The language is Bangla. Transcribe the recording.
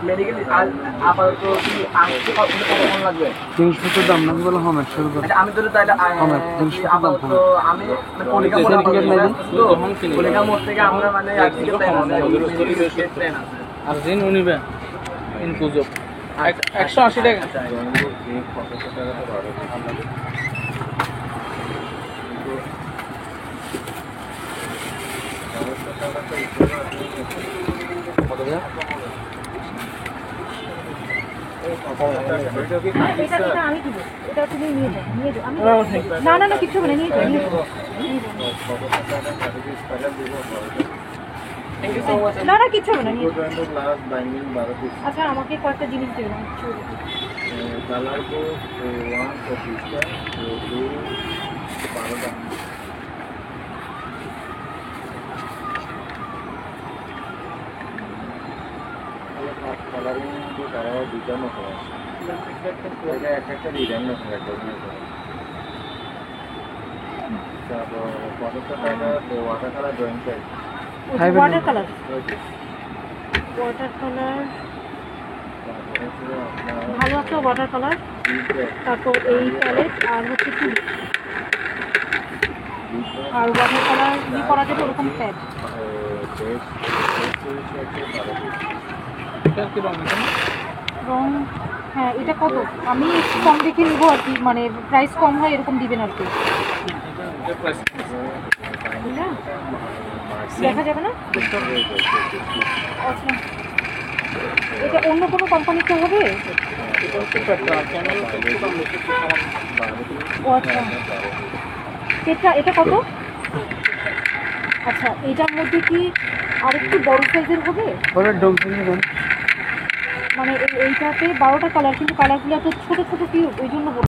মেডিকেল আপাতত কি আসতে কতক্ষণ লাগবে? জিনিসপত্রের দাম নাকি বলে হমের শুরু করে। আমি তো তাহলে আপাতত আমি কলিকা মোড় থেকে আমরা মানে আর ঋণ নিবে ইনক্লুজিভ 180 টাকা। আমি দিব, এটা তুমি নিয়ে যাও, নিয়ে যাও। না না না, কিছু হবে না, নিয়ে যাও, নিয়ে যাও। না না, কিছু হবে না, নিয়ে যাও। আচ্ছা, আমাকে কয়েকটা জিনিস দেবেন। কালার को 1 का 2 12 কালারিং जो তারা ডিজাইন করা আছে এটা একটা ডিজাইন না একটা তারপর কতটা টাকা তো ওয়াটার কালার ড্রয়িং চাই ওয়াটার কালার ভালো একটা ওয়াটার কালার, তারপর এই প্যালেট আর হচ্ছে টুল আর ওয়াটার কালার কি করা যাবে ওরকম প্যাড। রং হ্যাঁ, এটা কত? আমি একটু কম দেখে নিব আর কি, মানে প্রাইস কম হয় এরকম দিবেন আর কি। না দেখা যাবে না? আচ্ছা, এটা অন্য কোনো কোম্পানিতে হবে? ও আচ্ছা, এটা কত? আচ্ছা, এটার মধ্যে কি আর একটু বড় সাইজের হবে? মানে এইটাতে 12টা কালার, কিন্তু কালারগুলো তো ছোট ছোট কি, ওই জন্য